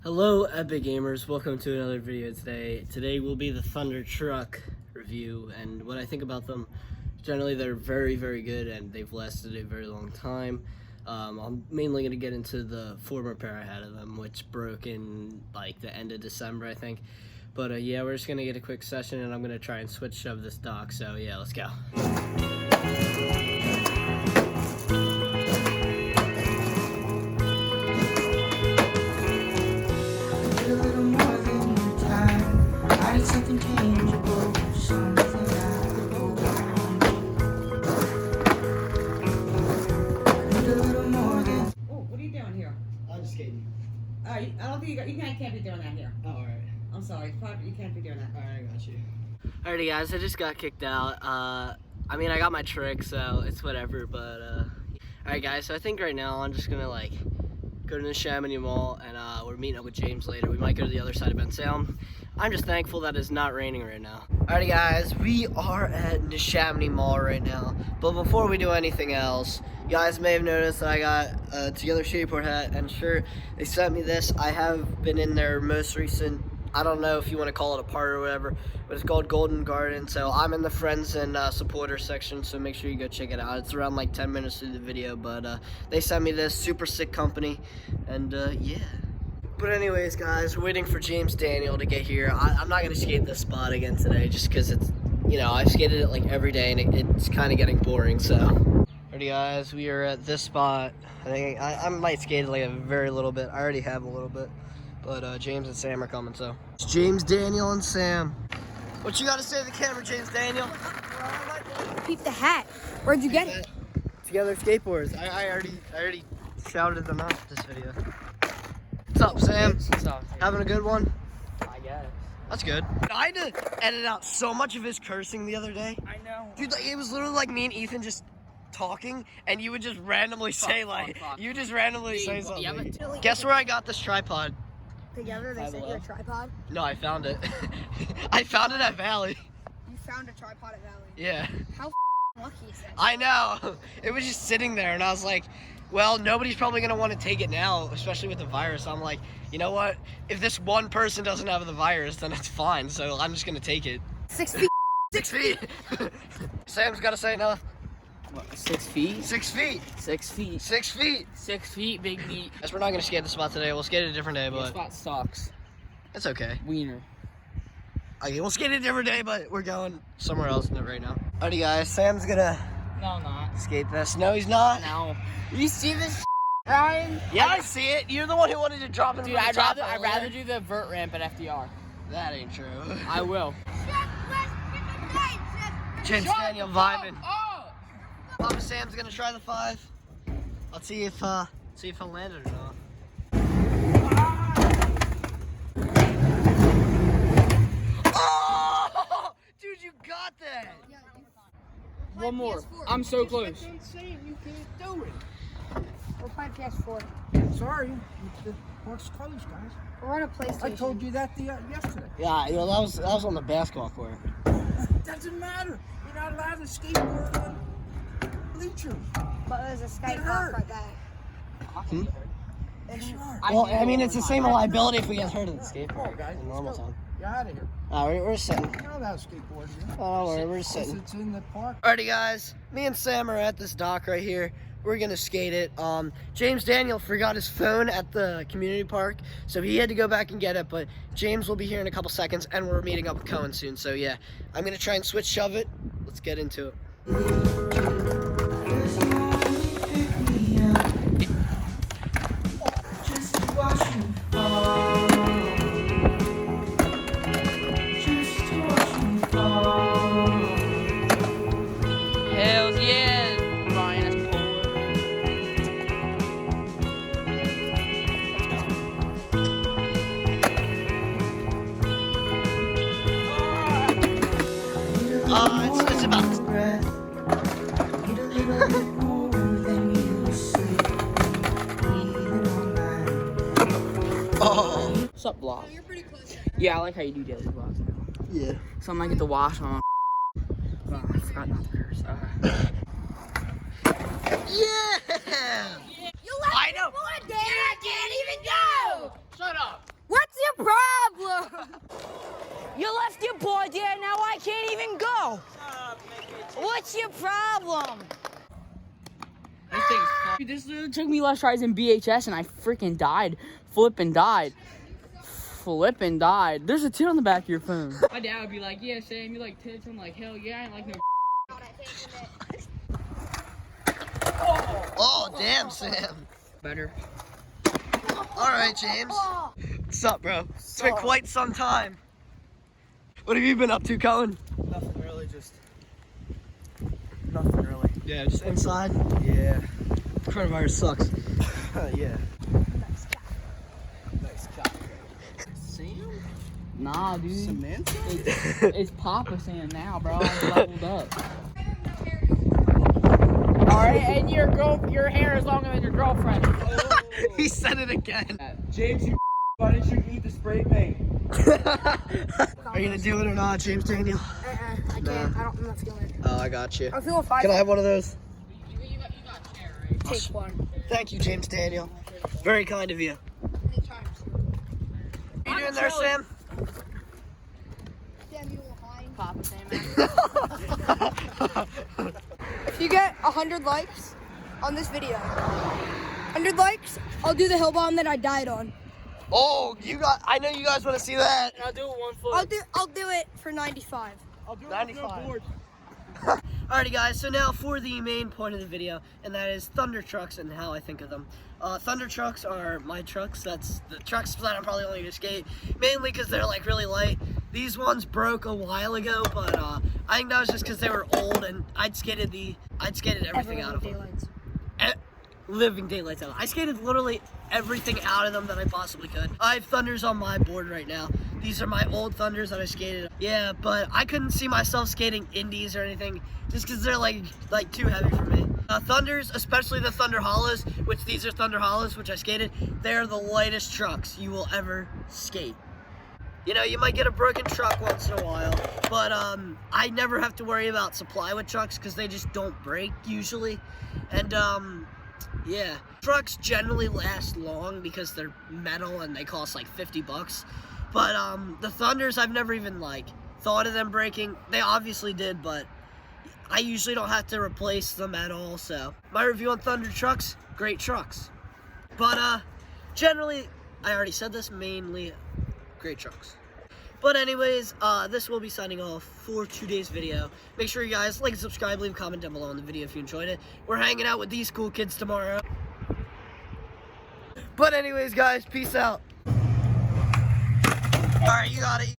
Hello Epic Gamers, welcome to another video today. Today will be the Thunder Truck review, and what I think about them, generally they're very good and they've lasted a very long time. I'm mainly going to get into the former pair I had of them, which broke in like the end of December I think. But yeah, we're just going to get a quick session and I'm going to try and switch shove this dock, so yeah, let's go. Something tangible, something I could hold on to. Need a little more than. Oh, what are you doing here? I'm just kidding. I don't think you can't be doing that here. Oh, alright. I'm sorry, you can't be doing that. Alright, I got you. Alrighty guys, I just got kicked out. I mean, I got my trick, so it's whatever, but alright guys, so I think right now I'm just gonna like go to the Chamonix Mall and we're meeting up with James later. We might go to the other side of Ben Salem. I'm just thankful that it's not raining right now. Alrighty guys, we are at the Chamonix Mall right now. But before we do anything else, you guys may have noticed that I got a Together Skateboard hat and shirt. They sent me this. I have been in their most recent, I don't know if you want to call it a part or whatever, but it's called Golden Garden. So I'm in the friends and supporters section, so make sure you go check it out. It's around like 10 minutes through the video, but they sent me this super sick company, and yeah. But anyways, guys, we're waiting for James Daniel to get here. I'm not going to skate this spot again today just because it's, you know, I've skated it like every day and it's kind of getting boring, so. Alrighty, guys, we are at this spot. I think I might skate it like a very little bit. I already have a little bit, but James and Sam are coming, so. It's James Daniel and Sam. What you got to say to the camera, James Daniel? Peep the hat. Where'd you get it? Together Skateboards. I already shouted them out this video. What's up, Sam? What's up? Having a good one? I guess. That's good. I had to edit out so much of his cursing the other day. I know. Dude, like, it was literally like me and Ethan just talking, and you would just randomly say you just randomly say something. Guess where I got this tripod? Together, they sent you a tripod? No, I found it. I found it at Valley. You found a tripod at Valley? Yeah. How lucky is that? I know. It was just sitting there, and I was like, well, nobody's probably going to want to take it now, especially with the virus. I'm like, you know what? If this one person doesn't have the virus, then it's fine. So I'm just going to take it. 6 feet. 6 feet. Sam's got to say no. What, 6 feet? 6 feet. 6 feet. 6 feet. 6 feet, big meat. Guess we're not going to skate the spot today. We'll skate it a different day, This but spot sucks. it's okay. Wiener. Okay, we'll skate it a different day, but we're going somewhere else right now. Alrighty, guys. Sam's going to No, I'm not. skate this. No, he's not. No. You see this, Ryan? Yeah, I see it. You're the one who wanted to drop it. Dude, I'd rather do the vert ramp at FDR. That ain't true. I will. James Daniel vibing. Oh! Papa Sam's gonna try the 5. Let's see if he'll land it or not. Oh! Dude, you got that! One more. I'm so close. Saying you can't do it. We're playing PS4. Sorry, the park's closed, guys. We're on a PlayStation. I told you that yesterday. Yeah, you know, that was on the basketball court. Doesn't matter. You're not allowed to skateboard on bleachers. But there's a skate Get park hurt. right there. Yes, you are. Well, I mean, it's the same liability if we get hurt at the Come skateboard on, guys. in normal time. Get out of here. We're sitting. You know how to skateboard here. Oh, we're just Since sitting. it's in the park. Alrighty, guys. Me and Sam are at this dock right here. We're gonna skate it. James Daniel forgot his phone at the community park, so he had to go back and get it, but James will be here in a couple seconds, and we're meeting up with Cohen soon, so yeah. I'm gonna try and switch shove it. Let's get into it. There's a moment pick me up. Just to watch you fall. Just to watch you fall. Hells yeah, Ryan is polar. It's about. Breath. Need a little bit more than you sleep. Breathing all night. Oh. What's up, vlog? You're pretty close. Yeah, I like how you do daily vlogs now. Yeah. So I'm gonna get the wash on. Oh, I forgot not to curse. Yeah! You left I know. before, Dan. I can't even go. Shut up. football there, now I can't even go. What's your problem? Dude, this literally took me less tries in BHS and I freaking died. Flippin' died. There's a tit on the back of your phone. My dad would be like, yeah, Sam, you like tits? I'm like, hell yeah, I ain't like no. Oh, damn, Sam. Better. All right, James. What's up, bro? It's been quite some time. What have you been up to, Cohen? Nothing really, nothing really. Yeah, just inside. Yeah. Coronavirus sucks. Yeah. Nah, dude. Samantha? It's Papa Sam now, bro. I'm leveled up. Alright, and your hair is longer than your girlfriend. He said it again. James, why didn't you eat the spray paint? Are you gonna do it or not, James Daniel? I can't. I'm not feeling it. Oh, I got you. I'm feeling 5. Can I have one of those? You got hair, right? Take one. Thank you, James Daniel. Very kind of you. Anytime. What are you doing there, Sam? Papa Sam. If you get 100 likes on this video, 100 likes, I'll do the hill bomb that I died on. Oh, I know you guys want to see that. I'll do it 1 foot. I'll do it for 95. I'll do it 95. with no board. Alrighty guys, so now for the main point of the video, and that is Thunder trucks and how I think of them. Thunder trucks are my trucks. That's the trucks that I'm probably only going to skate, mainly because they're like really light. These ones broke a while ago, but I think that was just because they were old and I'd skated everything out of them. Living daylights out. I skated literally everything out of them that I possibly could. I have Thunders on my board right now. These are my old Thunders that I skated. Yeah, but I couldn't see myself skating Indies or anything just because they're like too heavy for me. Thunders, especially the Thunder Hollows, which these are Thunder Hollows, which I skated, they're the lightest trucks you will ever skate. You know, you might get a broken truck once in a while, but I never have to worry about supply with trucks because they just don't break usually. And yeah, trucks generally last long because they're metal and they cost like 50 bucks. But the Thunders, I've never even like thought of them breaking. They obviously did, but I usually don't have to replace them at all. So my review on Thunder trucks, great trucks. But generally, I already said this, mainly great trucks. But anyways, this will be signing off for today's video. Make sure you guys like and subscribe, leave a comment down below on the video if you enjoyed it. We're hanging out with these cool kids tomorrow. But anyways, guys, peace out. Alright, you got it.